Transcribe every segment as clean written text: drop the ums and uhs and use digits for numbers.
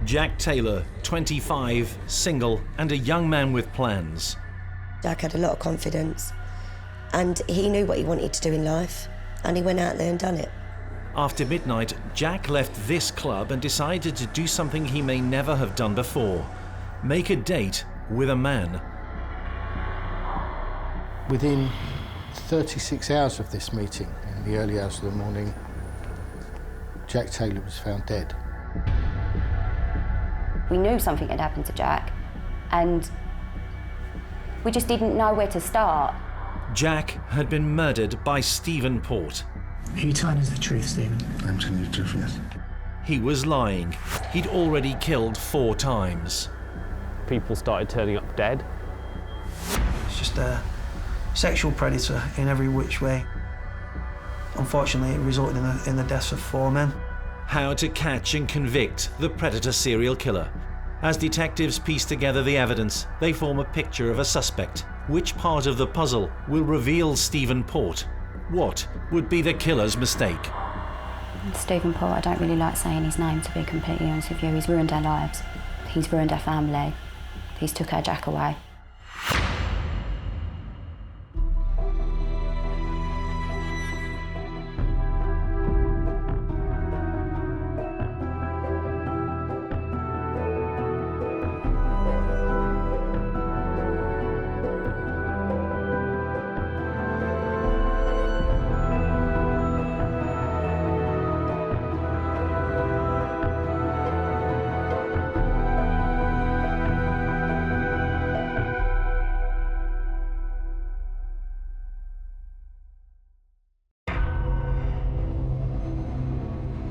Jack Taylor, 25, single, and a young man with plans. Jack had a lot of confidence, and he knew what he wanted to do in life, and he went out there and done it. After midnight, Jack left this club and decided to do something he may never have done before: make a date with a man. Within 36 hours of this meeting, in the early hours of the morning, Jack Taylor was found dead. We knew something had happened to Jack, and we just didn't know where to start. Jack had been murdered by Stephen Port. Are you telling us the truth, Stephen? I'm telling you the truth, yes. He was lying. He'd already killed 4 times. People started turning up dead. It's just a sexual predator in every which way. Unfortunately, it resulted in the deaths of 4 men. How to catch and convict the predator serial killer. As detectives piece together the evidence, they form a picture of a suspect. Which part of the puzzle will reveal Stephen Port? What would be the killer's mistake? Stephen Port, I don't really like saying his name, to be completely honest with you. He's ruined our lives. He's ruined our family. He's took our Jack away.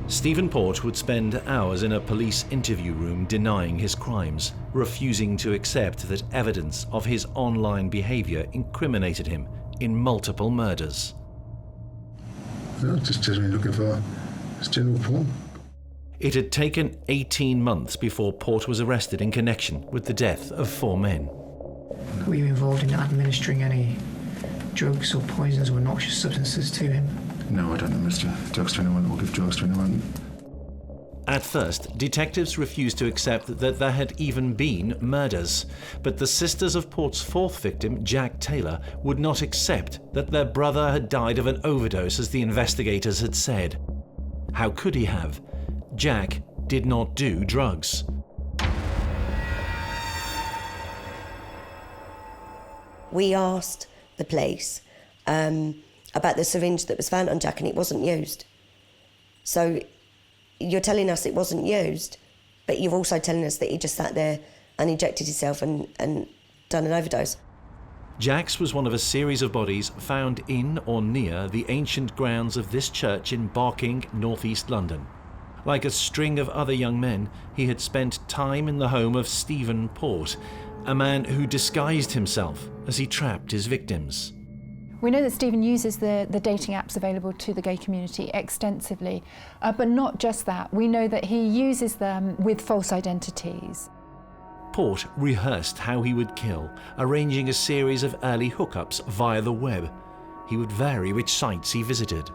Stephen Port would spend hours in a police interview room denying his crimes, refusing to accept that evidence of his online behaviour incriminated him in multiple murders. No, just generally looking for general porn. It had taken 18 months before Port was arrested in connection with the death of 4 men. Were you involved in administering any drugs or poisons or noxious substances to him? No, I don't administer drugs to anyone or give drugs to anyone. At first, detectives refused to accept that there had even been murders, but the sisters of Port's 4th victim, Jack Taylor, would not accept that their brother had died of an overdose, as the investigators had said. How could he have? Jack did not do drugs. We asked the police about the syringe that was found on Jack, and it wasn't used. So you're telling us it wasn't used, but you're also telling us that he just sat there and injected himself and done an overdose. Jack's was one of a series of bodies found in or near the ancient grounds of this church in Barking, northeast London. Like a string of other young men, he had spent time in the home of Stephen Port, a man who disguised himself as he trapped his victims. We know that Stephen uses the dating apps available to the gay community extensively, but not just that. We know that he uses them with false identities. Port rehearsed how he would kill, arranging a series of early hookups via the web. He would vary which sites he visited.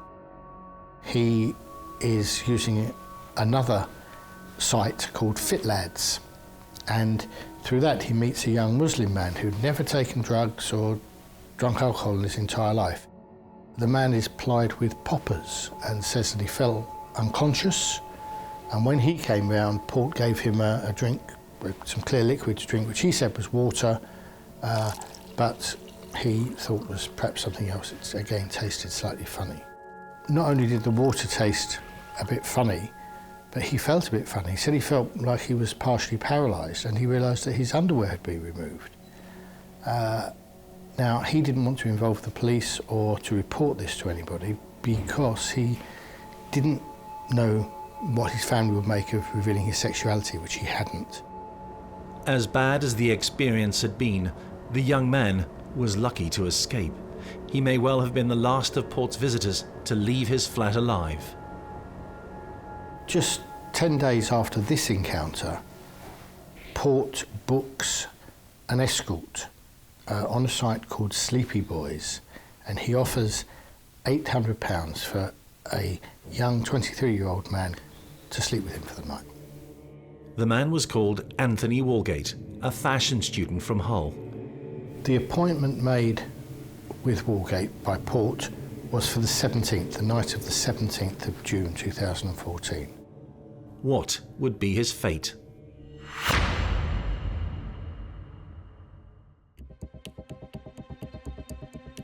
He is using another site called FitLads, and through that he meets a young Muslim man who'd never taken drugs or drunk alcohol in his entire life. The man is plied with poppers and says that he fell unconscious, and when he came round, Port gave him a drink, some clear liquid to drink, which he said was water, but he thought was perhaps something else. It again tasted slightly funny. Not only did the water taste a bit funny, but he felt a bit funny. He said he felt like he was partially paralysed, and he realised that his underwear had been removed. Now, he didn't want to involve the police or to report this to anybody because he didn't know what his family would make of revealing his sexuality, which he hadn't. As bad as the experience had been, the young man was lucky to escape. He may well have been the last of Port's visitors to leave his flat alive. Just 10 days after this encounter, Port books an escort on a site called Sleepy Boys, and he offers £800 for a young 23-year-old man to sleep with him for the night. The man was called Anthony Walgate, a fashion student from Hull. The appointment made with Walgate by Port was for the 17th, the night of the 17th of June 2014. What would be his fate?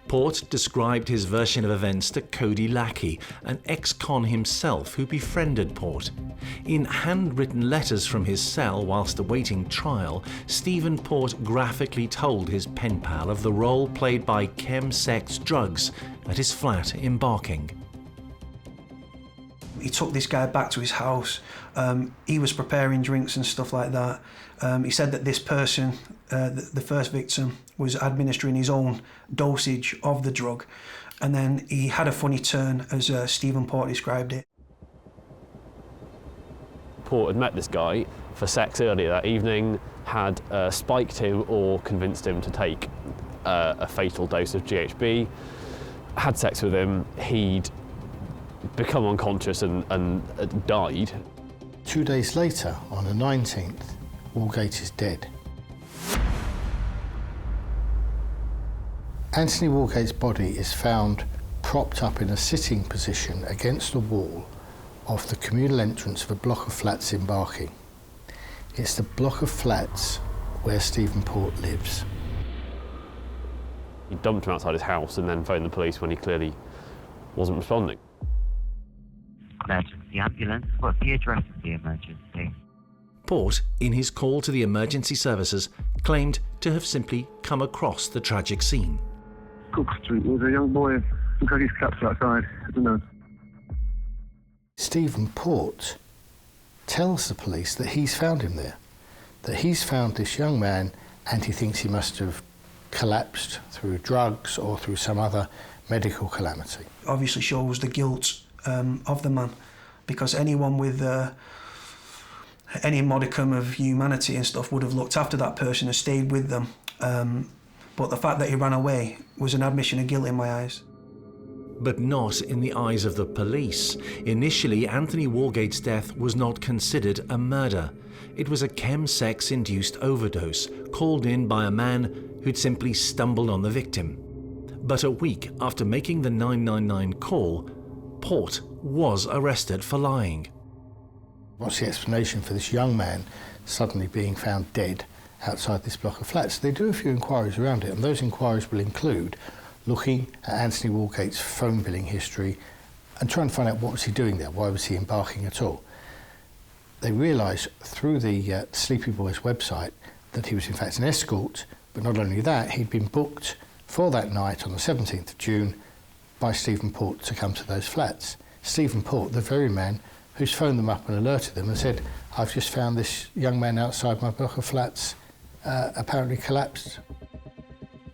Port described his version of events to Cody Lackey, an ex-con himself who befriended Port. In handwritten letters from his cell whilst awaiting trial, Stephen Port graphically told his pen pal of the role played by chemsex drugs at his flat in Barking. He took this guy back to his house. He was preparing drinks and stuff like that. He said that this person, the first victim, was administering his own dosage of the drug. And then he had a funny turn, as Stephen Port described it. Port had met this guy for sex earlier that evening, had spiked him or convinced him to take a fatal dose of GHB, had sex with him. He'd become unconscious and died. 2 days later, on the 19th, Walgate is dead. Anthony Walgate's body is found propped up in a sitting position against the wall of the communal entrance of a block of flats in Barking. It's the block of flats where Stephen Port lives. He dumped him outside his house and then phoned the police when he clearly wasn't responding. Emergency ambulance. What's the address of the emergency? Port, in his call to the emergency services, claimed to have simply come across the tragic scene. Cook Street, there was a young boy who got his caps outside. I don't know. Stephen Port tells the police that he's found him there, that he's found this young man and he thinks he must have collapsed through drugs or through some other medical calamity. Obviously shows the guilt of the man, because anyone with any modicum of humanity and stuff would have looked after that person and stayed with them. But the fact that he ran away was an admission of guilt in my eyes. But not in the eyes of the police. Initially, Anthony Walgate's death was not considered a murder. It was a chemsex-induced overdose called in by a man who'd simply stumbled on the victim. But a week after making the 999 call, Port was arrested for lying. What's the explanation for this young man suddenly being found dead outside this block of flats? They do a few inquiries around it, and those inquiries will include looking at Anthony Walgate's phone billing history and trying to find out what was he doing there, why was he embarking at all. They realise through the Sleepy Boys website that he was in fact an escort, but not only that, he'd been booked for that night on the 17th of June by Stephen Port to come to those flats. Stephen Port, the very man who's phoned them up and alerted them and said, I've just found this young man outside my block of flats apparently collapsed.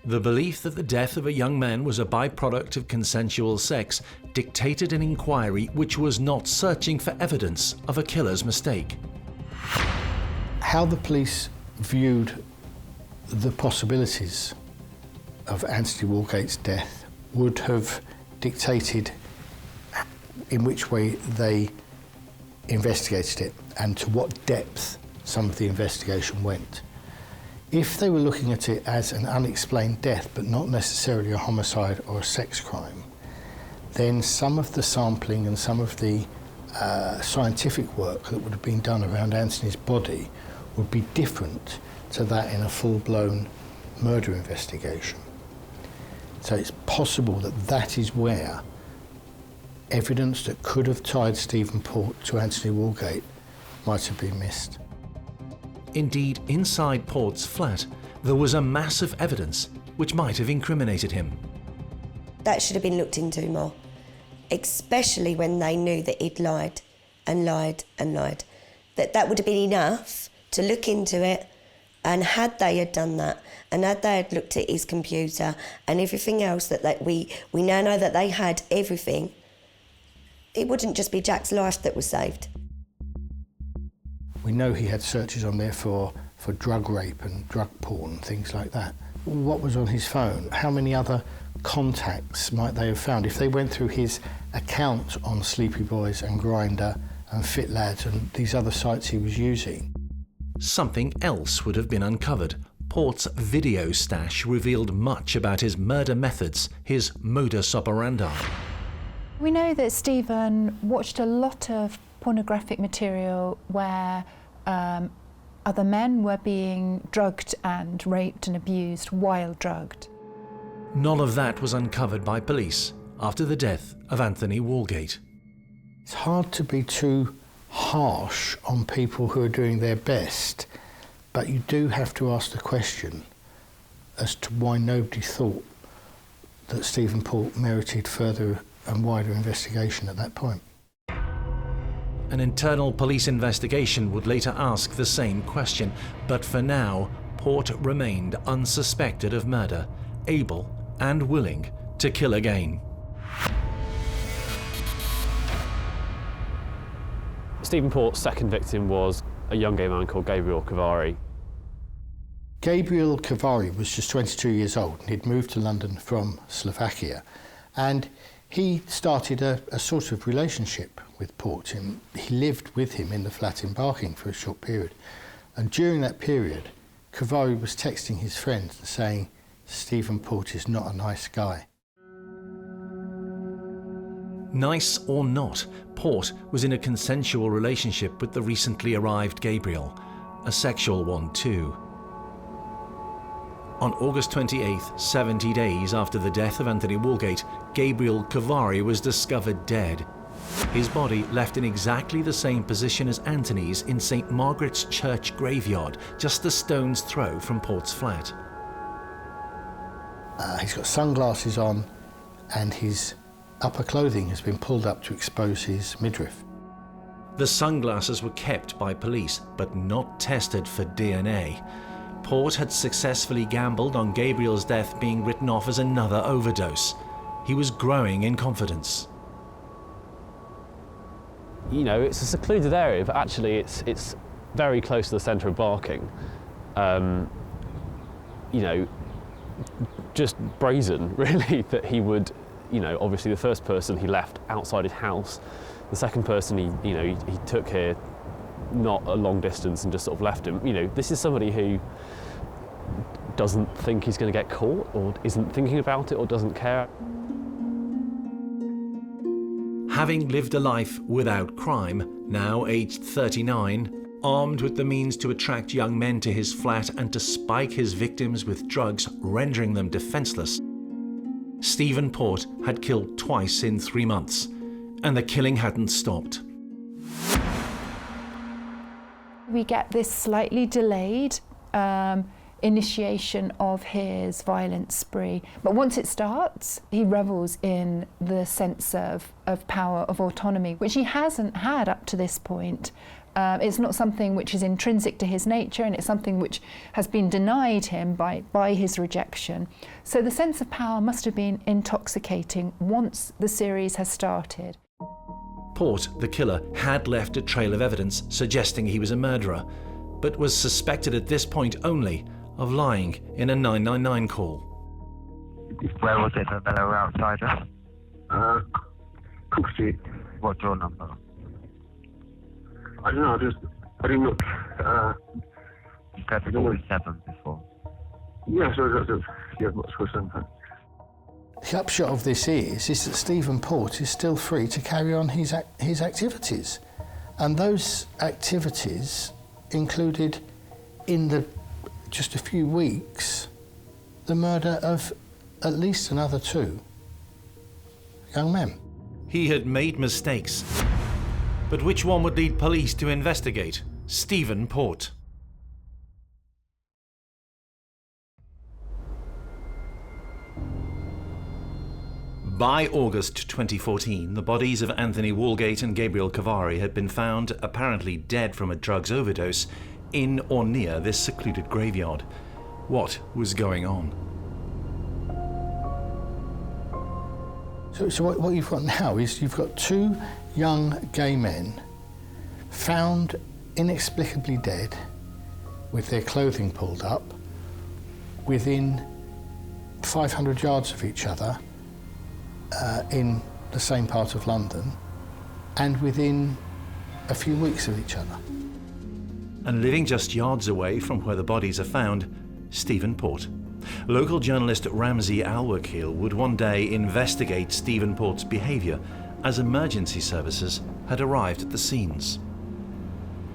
The belief that the death of a young man was a byproduct of consensual sex dictated an inquiry which was not searching for evidence of a killer's mistake. How the police viewed the possibilities of Anthony Walgate's death would have dictated in which way they investigated it and to what depth some of the investigation went. If they were looking at it as an unexplained death, but not necessarily a homicide or a sex crime, then some of the sampling and some of the scientific work that would have been done around Anthony's body would be different to that in a full-blown murder investigation. So it's possible that that is where evidence that could have tied Stephen Port to Anthony Walgate might have been missed. Indeed, inside Port's flat, there was a mass of evidence which might have incriminated him. That should have been looked into more, especially when they knew that he'd lied and lied and lied. That would have been enough to look into it, and had they had done that, and had they had looked at his computer and everything else that we now know that they had everything, it wouldn't just be Jack's life that was saved. We know he had searches on there for drug rape and drug porn, things like that. What was on his phone? How many other contacts might they have found? If they went through his account on Sleepy Boys and Grindr and Fit Lads and these other sites he was using, something else would have been uncovered. Port's video stash revealed much about his murder methods, his modus operandi. We know that Stephen watched a lot of pornographic material where other men were being drugged and raped and abused while drugged. None of that was uncovered by police after the death of Anthony Walgate. It's hard to be too harsh on people who are doing their best, but you do have to ask the question as to why nobody thought that Stephen Port merited further and wider investigation at that point. An internal police investigation would later ask the same question, but for now, Port remained unsuspected of murder, able and willing to kill again. Stephen Port's second victim was a young gay man called Gabriel Kovari. Gabriel Kovari was just 22 years old and he'd moved to London from Slovakia, and he started a sort of relationship with Port. He lived with him in the flat in Barking for a short period, and during that period Kovari was texting his friends and saying, "Stephen Port is not a nice guy." Nice or not, Port was in a consensual relationship with the recently arrived Gabriel, a sexual one too. On August 28th, 70 days after the death of Anthony Walgate, Gabriel Kovari was discovered dead. His body left in exactly the same position as Anthony's in St. Margaret's Church graveyard, just a stone's throw from Port's flat. He's got sunglasses on and his upper clothing has been pulled up to expose his midriff. The sunglasses were kept by police, but not tested for DNA. Port had successfully gambled on Gabriel's death being written off as another overdose. He was growing in confidence. You know, it's a secluded area, but actually it's very close to the centre of Barking. You know, just brazen, really, that he would, you know, obviously the first person he left outside his house, the second person he took here not a long distance and just sort of left him. You know, this is somebody who doesn't think he's going to get caught, or isn't thinking about it, or doesn't care. Having lived a life without crime, now aged 39, armed with the means to attract young men to his flat and to spike his victims with drugs, rendering them defenseless, Stephen Port had killed twice in 3 months, and the killing hadn't stopped. We get this slightly delayed initiation of his violent spree, but once it starts, he revels in the sense of power, of autonomy, which he hasn't had up to this point. It's not something which is intrinsic to his nature, and it's something which has been denied him by his rejection. So the sense of power must have been intoxicating once the series has started. Port, the killer, had left a trail of evidence suggesting he was a murderer, but was suspected at this point only of lying in a 999 call. Where was it that they were outside us? Cook Street. What door number? I don't know, I didn't look. You said 47 before. Yeah, so what's going on? The upshot of this is that Stephen Port is still free to carry on his activities. And those activities included, in just a few weeks, the murder of at least another 2 young men. He had made mistakes, but which one would lead police to investigate? Stephen Port. By August 2014, the bodies of Anthony Walgate and Gabriel Kovari had been found, apparently dead from a drugs overdose, in or near this secluded graveyard. What was going on? So what you've got now is you've got 2 young gay men found inexplicably dead with their clothing pulled up within 500 yards of each other in the same part of London, and within a few weeks of each other. And living just yards away from where the bodies are found, Stephen Port. Local journalist Ramsey Al-Wakil would one day investigate Stephen Port's behaviour as emergency services had arrived at the scenes.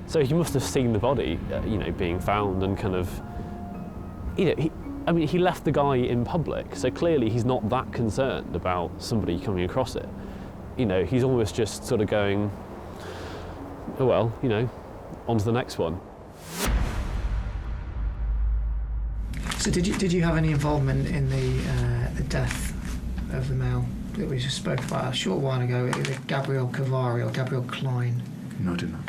So he must have seen the body, being found and kind of, he left the guy in public, so clearly he's not that concerned about somebody coming across it. He's almost just sort of going, oh well, on to the next one. So did you have any involvement in the death of the male that we just spoke about a short while ago, Gabriel Kovari or Gabriel Klein? No, I did not.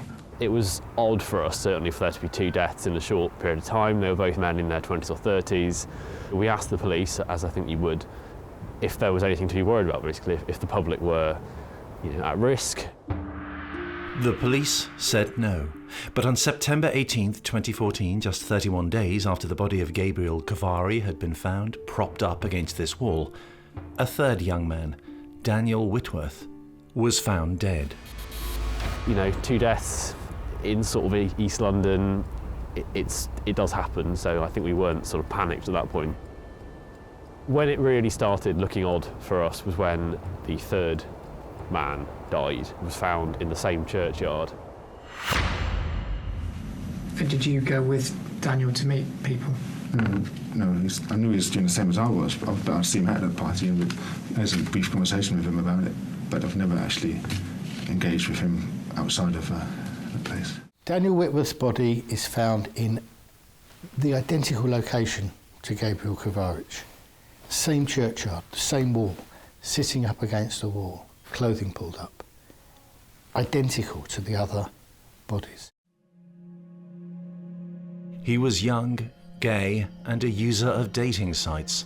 It was odd for us, certainly, for there to be two deaths in a short period of time. They were both men in their 20s or 30s. We asked the police, as I think you would, if there was anything to be worried about, basically, if the public were at risk. The police said no. But on September 18th, 2014, just 31 days after the body of Gabriel Kovari had been found propped up against this wall, a third young man, Daniel Whitworth, was found dead. Two deaths in sort of East London, it does happen, so I think we weren't sort of panicked at that point. When it really started looking odd for us was when the third man died, was found in the same churchyard. Did you go with Daniel to meet people? No, I knew he was doing the same as I was, but I'd seen him at the party and I had a brief conversation with him about it, but I've never actually engaged with him outside of the place. Daniel Whitworth's body is found in the identical location to Gabriel Kovari. Same churchyard, same wall, sitting up against the wall, clothing pulled up. Identical to the other bodies. He was young, gay, and a user of dating sites.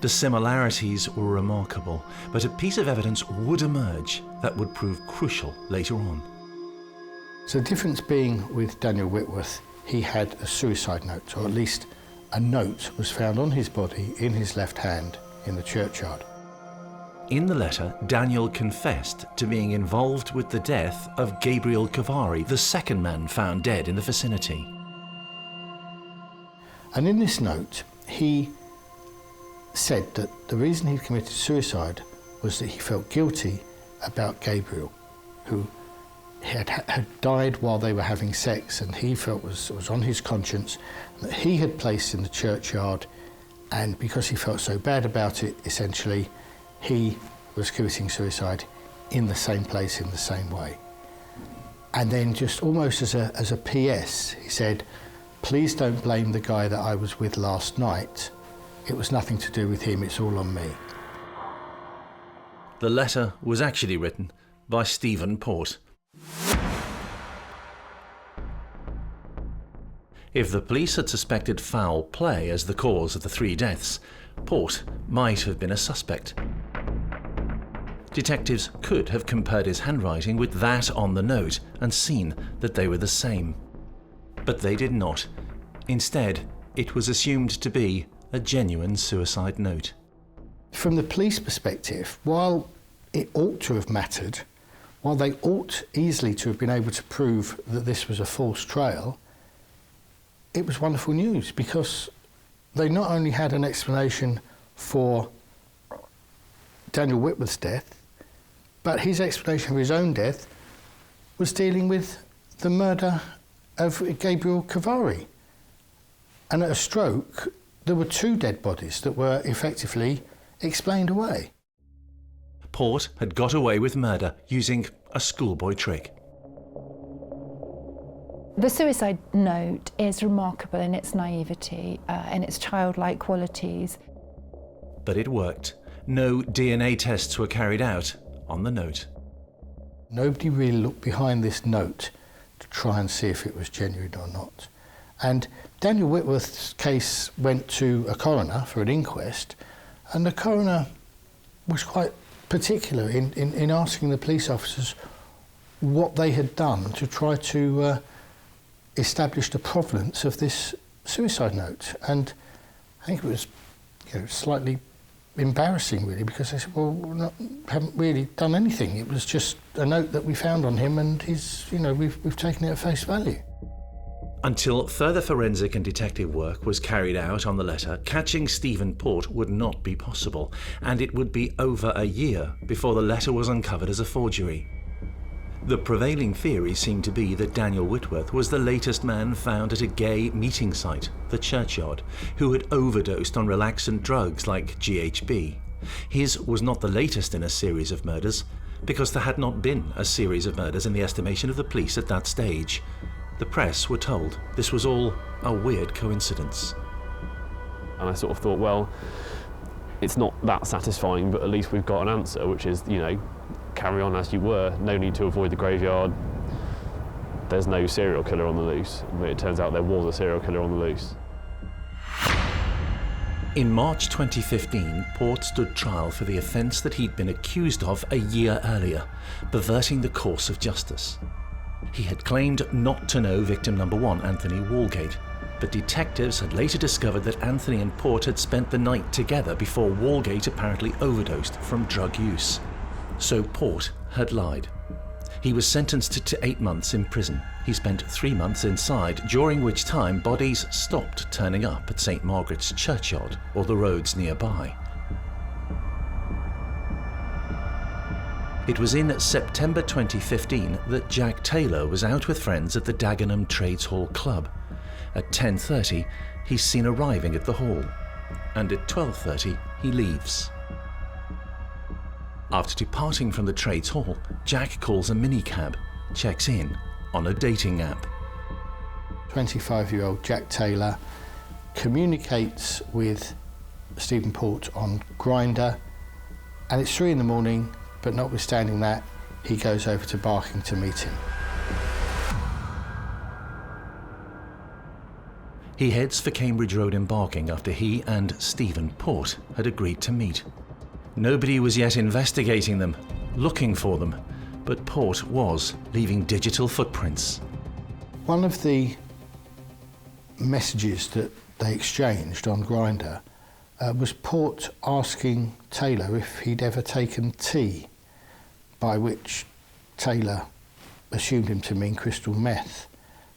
The similarities were remarkable, but a piece of evidence would emerge that would prove crucial later on. So the difference being with Daniel Whitworth, he had a suicide note, or at least a note was found on his body in his left hand in the churchyard. In the letter, Daniel confessed to being involved with the death of Gabriel Kovari, the second man found dead in the vicinity. And in this note, he said that the reason he committed suicide was that he felt guilty about Gabriel, who had died while they were having sex, and he felt was on his conscience, that he had placed in the churchyard, and because he felt so bad about it, essentially, he was committing suicide in the same place in the same way. And then just almost as a PS, he said, please don't blame the guy that I was with last night. It was nothing to do with him, it's all on me. The letter was actually written by Stephen Port. If the police had suspected foul play as the cause of the three deaths, Port might have been a suspect. Detectives could have compared his handwriting with that on the note and seen that they were the same. But they did not. Instead, it was assumed to be a genuine suicide note. From the police perspective, while it ought to have mattered, while they ought easily to have been able to prove that this was a false trail, it was wonderful news because they not only had an explanation for Daniel Whitworth's death, but his explanation for his own death was dealing with the murder of Gabriel Kovari. And at a stroke, there were two dead bodies that were effectively explained away. Port had got away with murder using a schoolboy trick. The suicide note is remarkable in its naivety and its childlike qualities. But it worked. No DNA tests were carried out on the note. Nobody really looked behind this note to try and see if it was genuine or not. And Daniel Whitworth's case went to a coroner for an inquest, and the coroner was quite particular in asking the police officers what they had done to try to establish the provenance of this suicide note. And I think it was slightly embarrassing, really, because they said, well, we haven't really done anything. It was just a note that we found on him, and he's, we've taken it at face value. Until further forensic and detective work was carried out on the letter, catching Stephen Port would not be possible, and it would be over a year before the letter was uncovered as a forgery. The prevailing theory seemed to be that Daniel Whitworth was the latest man found at a gay meeting site, the Churchyard, who had overdosed on relaxant drugs like GHB. His was not the latest in a series of murders, because there had not been a series of murders in the estimation of the police at that stage. The press were told this was all a weird coincidence. And I sort of thought, well, it's not that satisfying, but at least we've got an answer, which is, you know, carry on as you were, no need to avoid the graveyard. There's no serial killer on the loose. But it turns out there was a serial killer on the loose. In March 2015, Port stood trial for the offence that he'd been accused of a year earlier, perverting the course of justice. He had claimed not to know victim number 1, Anthony Walgate, but detectives had later discovered that Anthony and Port had spent the night together before Walgate apparently overdosed from drug use. So Port had lied. He was sentenced to 8 months in prison. He spent 3 months inside, during which time bodies stopped turning up at St. Margaret's Churchyard or the roads nearby. It was in September 2015 that Jack Taylor was out with friends at the Dagenham Trades Hall Club. At 10:30, he's seen arriving at the hall, and at 12:30, he leaves. After departing from the Trades Hall, Jack calls a minicab, checks in on a dating app. 25-year-old Jack Taylor communicates with Stephen Port on Grindr, and it's 3 in the morning, but notwithstanding that, he goes over to Barking to meet him. He heads for Cambridge Road in Barking after he and Stephen Port had agreed to meet. Nobody was yet investigating them, looking for them, but Port was leaving digital footprints. One of the messages that they exchanged on Grindr was Port asking Taylor if he'd ever taken tea, by which Taylor assumed him to mean crystal meth,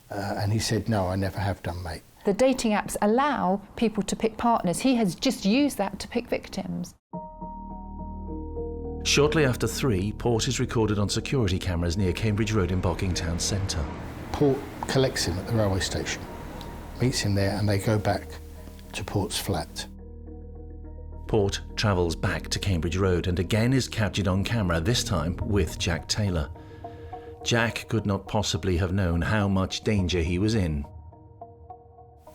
and he said, "No, I never have done, mate." The dating apps allow people to pick partners. He has just used that to pick victims. Shortly after 3, Port is recorded on security cameras near Cambridge Road in Barking Town Centre. Port collects him at the railway station, meets him there, and they go back to Port's flat. Port travels back to Cambridge Road and again is captured on camera, this time with Jack Taylor. Jack could not possibly have known how much danger he was in.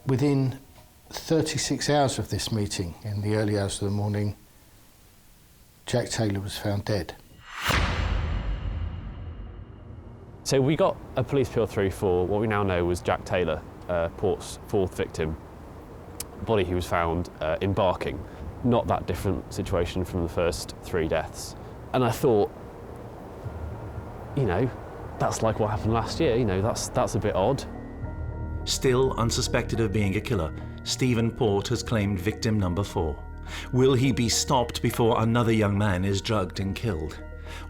Within 36 hours of this meeting, in the early hours of the morning, Jack Taylor was found dead. So we got a police appeal through for what we now know was Jack Taylor, Port's 4th victim. Body he was found in Barking. Not that different situation from the first 3 deaths. And I thought, you know, that's like what happened last year, you know, that's a bit odd. Still unsuspected of being a killer, Stephen Port has claimed victim number 4. Will he be stopped before another young man is drugged and killed?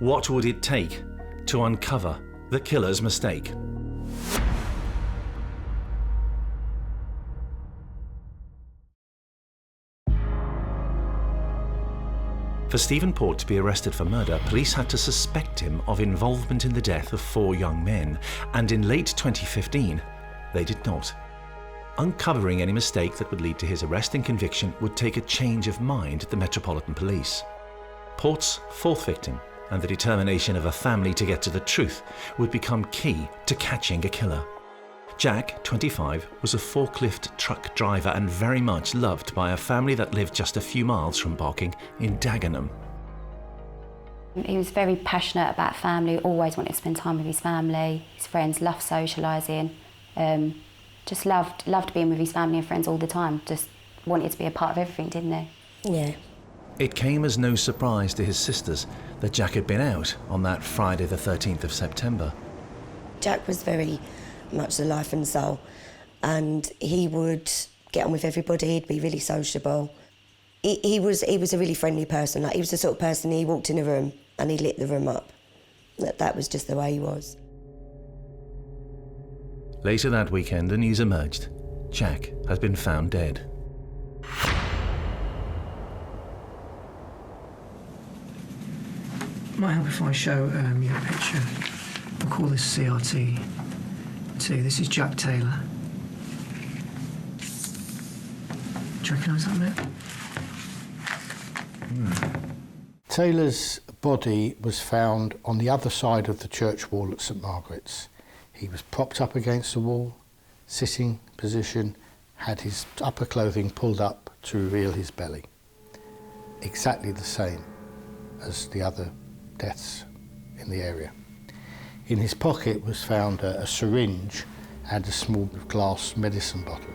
What would it take to uncover the killer's mistake? For Stephen Port to be arrested for murder, police had to suspect him of involvement in the death of 4 young men, and in late 2015, they did not. Uncovering any mistake that would lead to his arrest and conviction would take a change of mind at the Metropolitan Police. Port's 4th victim and the determination of a family to get to the truth would become key to catching a killer. Jack, 25, was a forklift truck driver and very much loved by a family that lived just a few miles from Barking in Dagenham. He was very passionate about family, always wanted to spend time with his family, his friends, loved socialising, just loved being with his family and friends all the time, just wanted to be a part of everything, didn't he? Yeah. It came as no surprise to his sisters that Jack had been out on that Friday the 13th of September. Jack was very much the life and soul, and he would get on with everybody. He'd be really sociable. He was a really friendly person. Like, he was the sort of person, he walked in a room and he lit the room up. That was just the way he was. Later that weekend, the news emerged. Jack has been found dead. Might help if I show you a picture. We'll call this CRT 2. This is Jack Taylor. Do you recognise that, mate? Taylor's body was found on the other side of the church wall at St Margaret's. He was propped up against the wall, sitting position, had his upper clothing pulled up to reveal his belly. Exactly the same as the other deaths in the area. In his pocket was found a syringe and a small glass medicine bottle.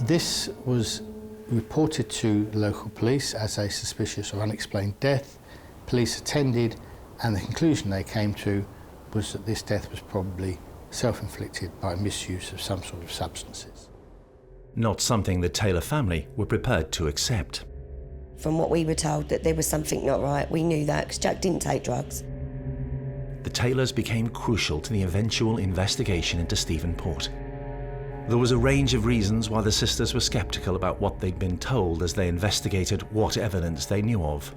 This was reported to local police as a suspicious or unexplained death. Police attended, and the conclusion they came to was that this death was probably self-inflicted by misuse of some sort of substances. Not something the Taylor family were prepared to accept. From what we were told, that there was something not right. We knew that because Jack didn't take drugs. The Taylors became crucial to the eventual investigation into Stephen Port. There was a range of reasons why the sisters were sceptical about what they'd been told as they investigated what evidence they knew of.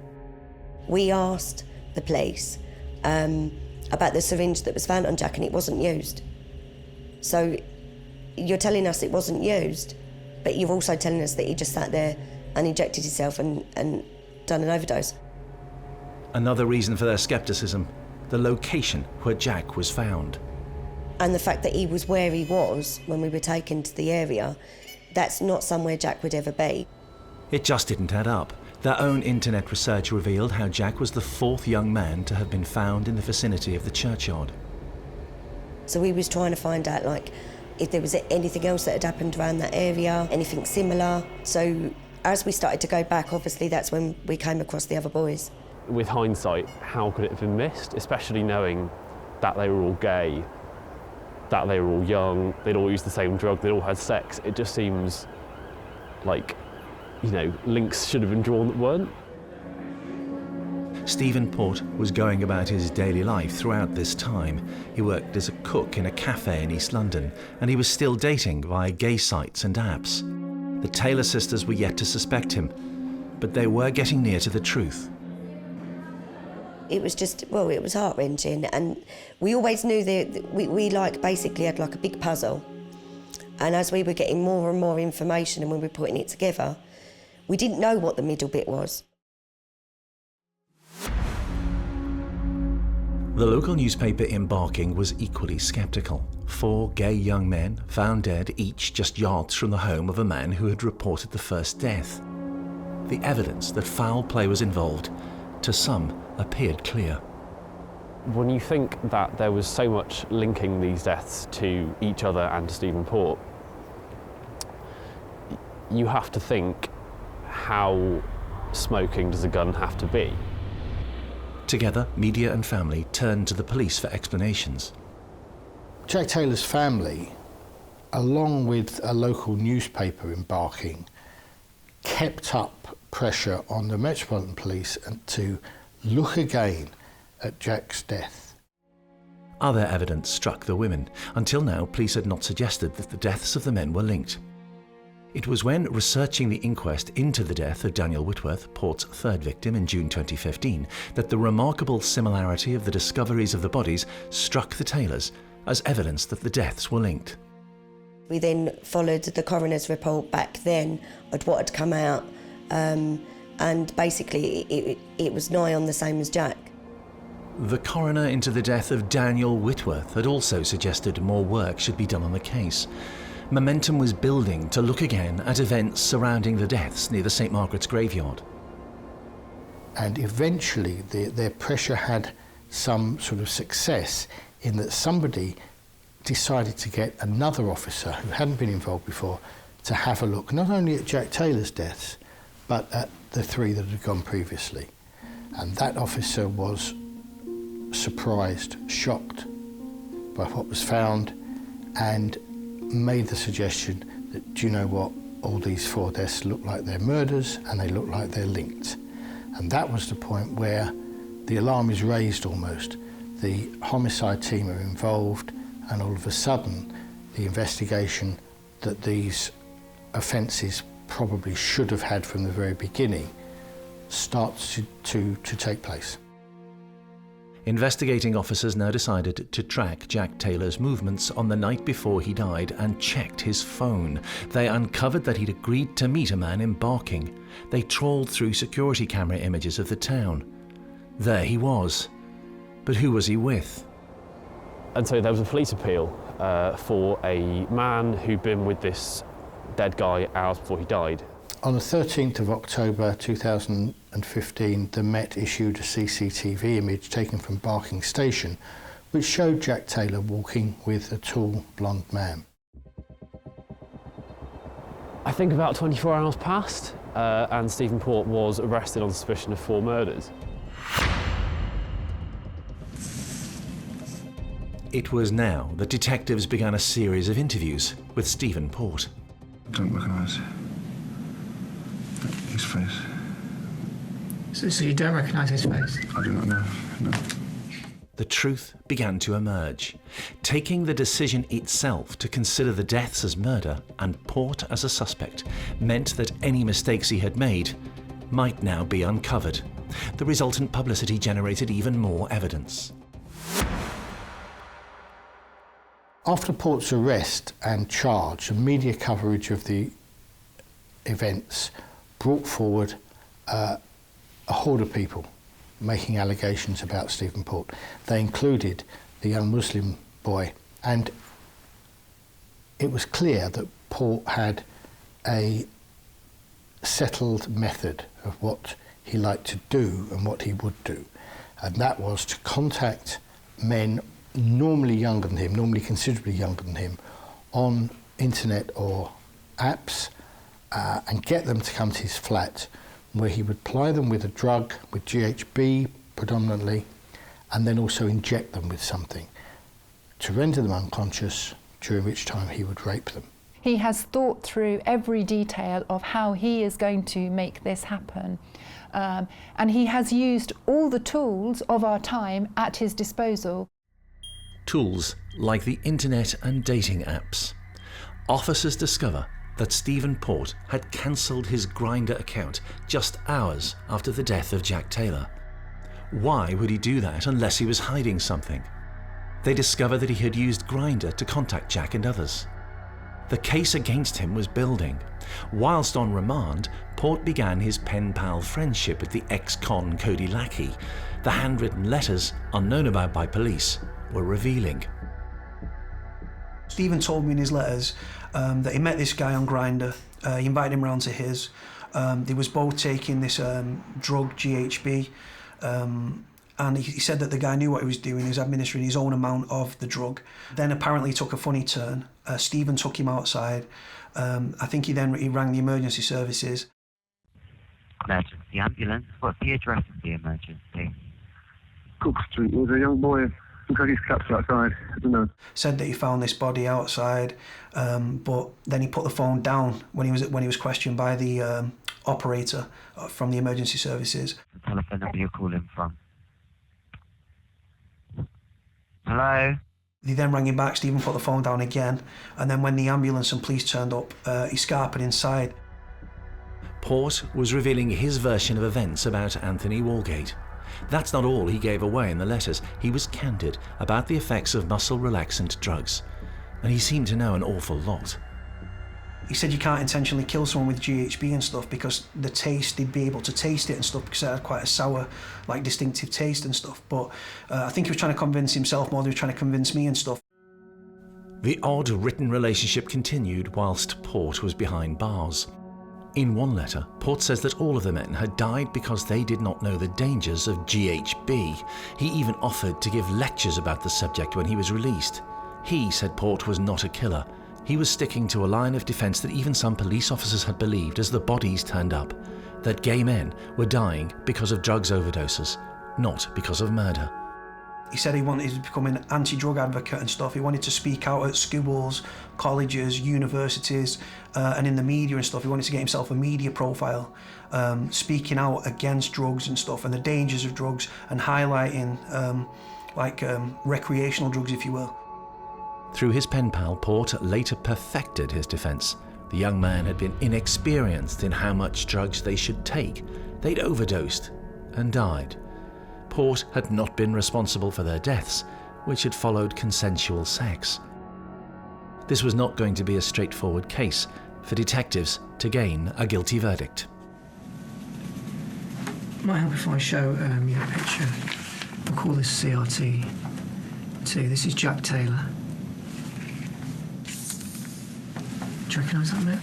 We asked the police about the syringe that was found on Jack, and it wasn't used. So you're telling us it wasn't used, but you're also telling us that he just sat there and injected himself and done an overdose. Another reason for their scepticism, the location where Jack was found. And the fact that he was where he was when we were taken to the area, that's not somewhere Jack would ever be. It just didn't add up. Their own internet research revealed how Jack was the fourth young man to have been found in the vicinity of the churchyard. So we was trying to find out, like, if there was anything else that had happened around that area, anything similar. So as we started to go back, obviously that's when we came across the other boys. With hindsight, how could it have been missed, especially knowing that they were all gay, that they were all young, they'd all used the same drug, they'd all had sex. It just seems like, you know, links should have been drawn that weren't. Stephen Port was going about his daily life throughout this time. He worked as a cook in a cafe in East London, and he was still dating via gay sites and apps. The Taylor sisters were yet to suspect him, but they were getting near to the truth. It was just, well, it was heart-wrenching, and we always knew that we like basically had like a big puzzle, and as we were getting more and more information and when we were putting it together, we didn't know what the middle bit was. The local newspaper in Barking was equally sceptical. 4 gay young men found dead, each just yards from the home of a man who had reported the first death. The evidence that foul play was involved, to some, appeared clear. When you think that there was so much linking these deaths to each other and to Stephen Port, you have to think, how smoking does a gun have to be? Together, media and family turned to the police for explanations. Jack Taylor's family, along with a local newspaper in Barking, kept up pressure on the Metropolitan Police to look again at Jack's death. Other evidence struck the women. Until now, police had not suggested that the deaths of the men were linked. It was when researching the inquest into the death of Daniel Whitworth, Port's third victim in June 2015, that the remarkable similarity of the discoveries of the bodies struck the Taylors as evidence that the deaths were linked. We then followed the coroner's report back then at what had come out, and basically it was nigh on the same as Jack. The coroner into the death of Daniel Whitworth had also suggested more work should be done on the case. Momentum was building to look again at events surrounding the deaths near the St Margaret's graveyard. And eventually their pressure had some sort of success in that somebody decided to get another officer who hadn't been involved before to have a look not only at Jack Taylor's deaths but at the 3 that had gone previously. And that officer was surprised, shocked by what was found, and made the suggestion that, do you know what, all these 4 deaths look like they're murders and they look like they're linked. And that was the point where the alarm is raised almost. The homicide team are involved, and all of a sudden the investigation that these offences probably should have had from the very beginning starts to take place. Investigating officers now decided to track Jack Taylor's movements on the night before he died and checked his phone. They uncovered that he'd agreed to meet a man in Barking. They trawled through security camera images of the town. There he was. But who was he with? And so there was a police appeal for a man who'd been with this dead guy hours before he died. On the 13th of October 2015, the Met issued a CCTV image taken from Barking Station, which showed Jack Taylor walking with a tall, blonde man. I think about 24 hours passed, and Stephen Port was arrested on suspicion of 4 murders. It was now that detectives began a series of interviews with Stephen Port. Don't recognise his face. So you don't recognise his face? I do not know, no. The truth began to emerge. Taking the decision itself to consider the deaths as murder and Port as a suspect meant that any mistakes he had made might now be uncovered. The resultant publicity generated even more evidence. After Port's arrest and charge, the media coverage of the events brought forward a horde of people making allegations about Stephen Port. They included the young Muslim boy, and it was clear that Port had a settled method of what he liked to do and what he would do, and that was to contact men normally younger than him, normally considerably younger than him, on internet or apps, and get them to come to his flat, where he would ply them with a drug, with GHB predominantly, and then also inject them with something to render them unconscious, during which time he would rape them. He has thought through every detail of how he is going to make this happen. And he has used all the tools of our time at his disposal. Tools like the internet and dating apps. Officers discover that Stephen Port had cancelled his Grindr account just hours after the death of Jack Taylor. Why would he do that unless he was hiding something? They discover that he had used Grindr to contact Jack and others. The case against him was building. Whilst on remand, Port began his pen-pal friendship with the ex-con Cody Lackey. The handwritten letters, unknown about by police, were revealing. Stephen told me in his letters that he met this guy on Grindr. He invited him round to his. They was both taking this drug, GHB, and he said that the guy knew what he was doing. He was administering his own amount of the drug. Then apparently he took a funny turn. Stephen took him outside. I think he rang the emergency services. Emergency ambulance. What's the address of the emergency? Cook Street. There was a young boy. Looked like he's capped outside. I don't know. Said that he found this body outside, but then he put the phone down when he was questioned by the operator from the emergency services. The telephone number you're calling from. Hello? They then rang him back. Stephen put the phone down again, and then when the ambulance and police turned up, he scarpered inside. Port was revealing his version of events about Anthony Walgate. That's not all he gave away in the letters. He was candid about the effects of muscle relaxant drugs, and he seemed to know an awful lot. He said you can't intentionally kill someone with GHB and stuff because the taste, they'd be able to taste it and stuff because it had quite a sour, like distinctive taste and stuff. But I think he was trying to convince himself more than he was trying to convince me and stuff. The odd written relationship continued whilst Port was behind bars. In one letter, Port says that all of the men had died because they did not know the dangers of GHB. He even offered to give lectures about the subject when he was released. He said Port was not a killer. He was sticking to a line of defence that even some police officers had believed as the bodies turned up, that gay men were dying because of drugs overdoses, not because of murder. He said he wanted to become an anti-drug advocate and stuff. He wanted to speak out at schools, colleges, universities, and in the media and stuff. He wanted to get himself a media profile, speaking out against drugs and stuff and the dangers of drugs and highlighting recreational drugs, if you will. Through his pen pal, Port later perfected his defence. The young man had been inexperienced in how much drugs they should take. They'd overdosed and died. Port had not been responsible for their deaths, which had followed consensual sex. This was not going to be a straightforward case for detectives to gain a guilty verdict. Might help if I show you a picture. We'll call this CRT 2. This is Jack Taylor. Do you recognise that, mate?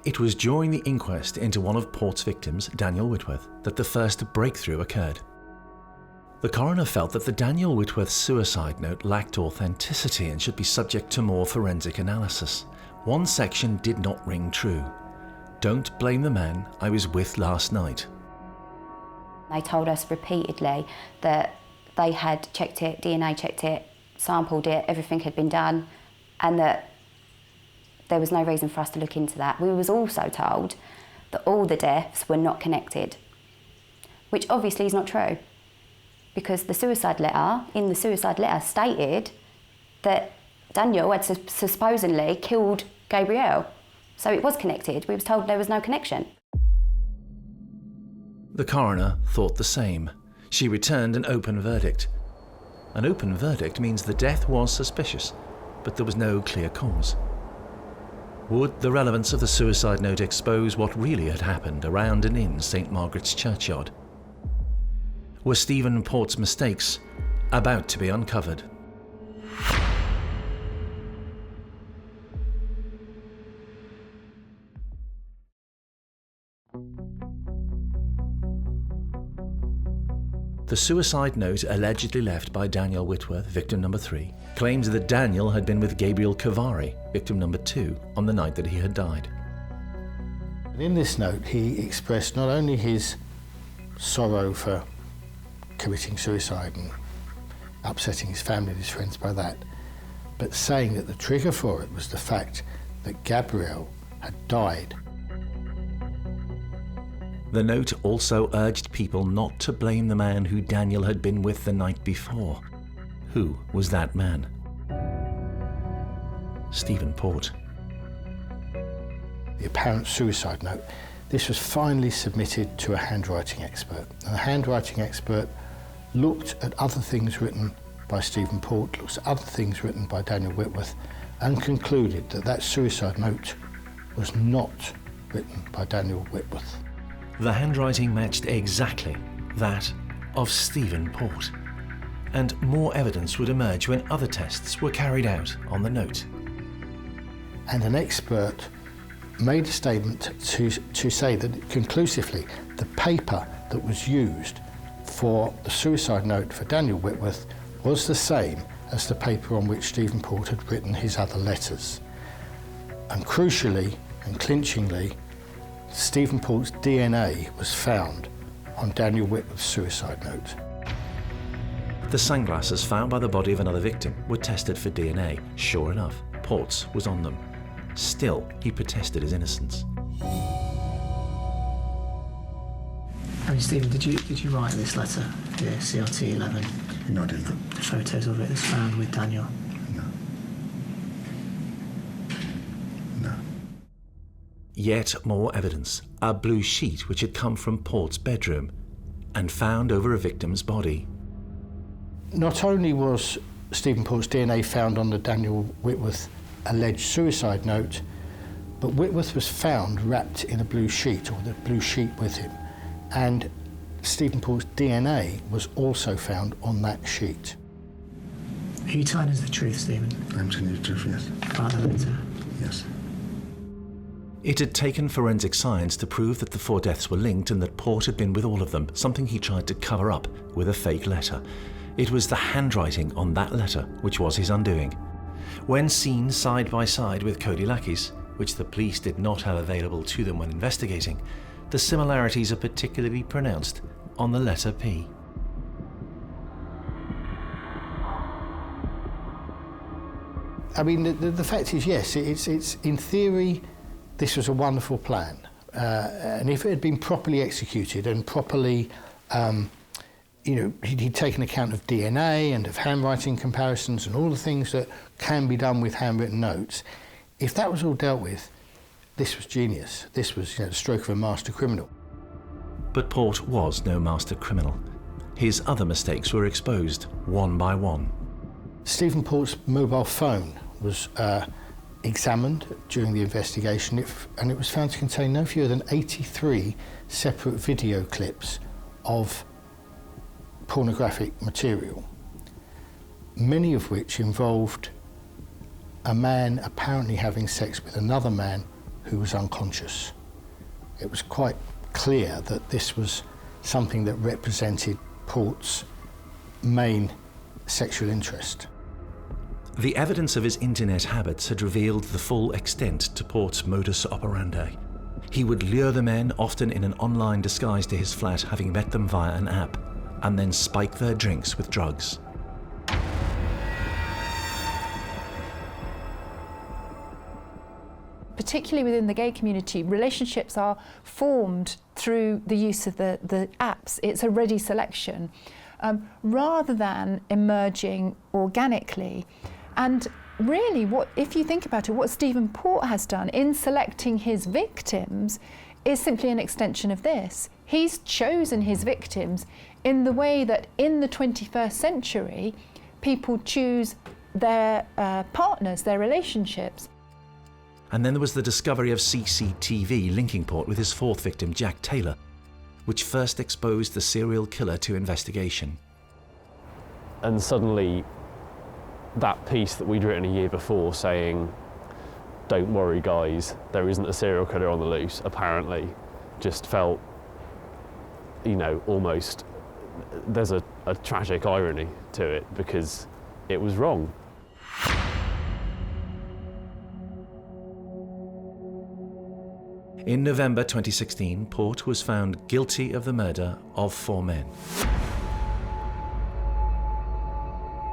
It was during the inquest into one of Port's victims, Daniel Whitworth, that the first breakthrough occurred. The coroner felt that the Daniel Whitworth suicide note lacked authenticity and should be subject to more forensic analysis. One section did not ring true. "Don't blame the man I was with last night." They told us repeatedly that they had checked it, DNA checked it, sampled it, everything had been done, and that there was no reason for us to look into that. We was also told that all the deaths were not connected, which obviously is not true, because the suicide letter stated that Daniel had supposedly killed Gabriel. So it was connected. We was told there was no connection. The coroner thought the same. She returned an open verdict. An open verdict means the death was suspicious, but there was no clear cause. Would the relevance of the suicide note expose what really had happened around and in St. Margaret's churchyard? Were Stephen Port's mistakes about to be uncovered? The suicide note allegedly left by Daniel Whitworth, victim number 3, claims that Daniel had been with Gabriel Kovari, victim number 2, on the night that he had died. And in this note, he expressed not only his sorrow for committing suicide and upsetting his family and his friends by that, but saying that the trigger for it was the fact that Gabriel had died. The note also urged people not to blame the man who Daniel had been with the night before. Who was that man? Stephen Port. The apparent suicide note. This was finally submitted to a handwriting expert. And the handwriting expert looked at other things written by Stephen Port, looked at other things written by Daniel Whitworth, and concluded that that suicide note was not written by Daniel Whitworth. The handwriting matched exactly that of Stephen Port, and more evidence would emerge when other tests were carried out on the note. And an expert made a statement to say that conclusively the paper that was used for the suicide note for Daniel Whitworth was the same as the paper on which Stephen Port had written his other letters. And crucially and clinchingly, Stephen Port's DNA was found on Daniel Whitworth's suicide note. The sunglasses found by the body of another victim were tested for DNA. Sure enough, Port's was on them. Still, he protested his innocence. I mean, Stephen, did you write this letter here, CRT 11? No, I did not. The photos of it that's found with Daniel? No. No. Yet more evidence. A blue sheet which had come from Port's bedroom and found over a victim's body. Not only was Stephen Port's DNA found on the Daniel Whitworth alleged suicide note, but Whitworth was found wrapped in a blue sheet, or the blue sheet with him, and Stephen Port's DNA was also found on that sheet. Are you telling us the truth, Stephen? I'm telling you the truth, yes. About the letter? Yes. It had taken forensic science to prove that the 4 deaths were linked and that Port had been with all of them, something he tried to cover up with a fake letter. It was the handwriting on that letter which was his undoing. When seen side by side with Cody Lackey's, which the police did not have available to them when investigating, the similarities are particularly pronounced on the letter P. I mean, the fact is, yes, it's in theory, this was a wonderful plan. And if it had been properly executed and properly he'd taken account of DNA and of handwriting comparisons and all the things that can be done with handwritten notes. If that was all dealt with, this was genius. This was, the stroke of a master criminal. But Port was no master criminal. His other mistakes were exposed, one by one. Stephen Port's mobile phone was examined during the investigation, and it was found to contain no fewer than 83 separate video clips of pornographic material, many of which involved a man apparently having sex with another man who was unconscious. It was quite clear that this was something that represented Port's main sexual interest. The evidence of his internet habits had revealed the full extent to Port's modus operandi. He would lure the men, often in an online disguise, to his flat, having met them via an app, and then spike their drinks with drugs. Particularly within the gay community, relationships are formed through the use of the apps. It's a ready selection, rather than emerging organically. And really, if you think about it, what Stephen Port has done in selecting his victims is simply an extension of this. He's chosen his victims in the way that in the 21st century, people choose their partners, their relationships. And then there was the discovery of CCTV linking Port with his fourth victim, Jack Taylor, which first exposed the serial killer to investigation. And suddenly, that piece that we'd written a year before saying, "Don't worry guys, there isn't a serial killer on the loose," apparently just felt, almost, there's a tragic irony to it because it was wrong. In November 2016, Port was found guilty of the murder of 4 men.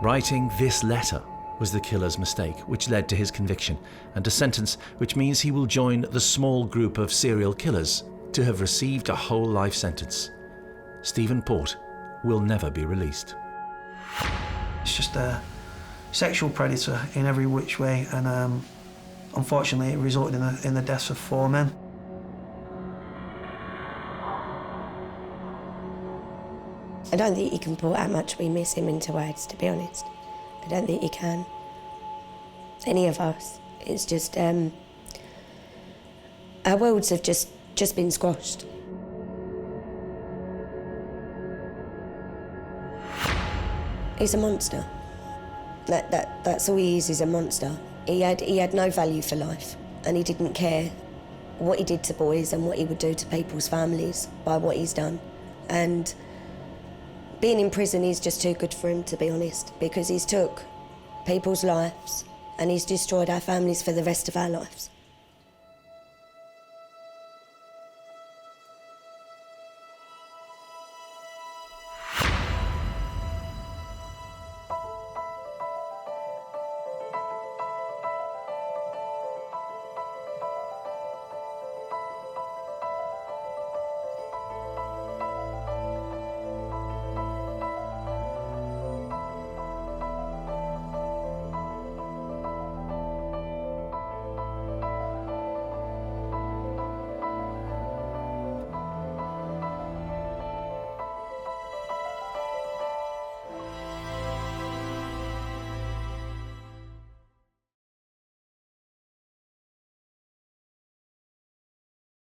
Writing this letter was the killer's mistake, which led to his conviction and a sentence which means he will join the small group of serial killers to have received a whole life sentence. Stephen Port will never be released. It's just a sexual predator in every which way, and unfortunately it resulted in the deaths of 4 men. I don't think you can put how much we miss him into words, to be honest. I don't think you can. Any of us. It's just, our worlds have just been squashed. He's a monster. That's all he is a monster. He had no value for life, and he didn't care what he did to boys and what he would do to people's families by what he's done. And being in prison is just too good for him, to be honest, because he's took people's lives and he's destroyed our families for the rest of our lives.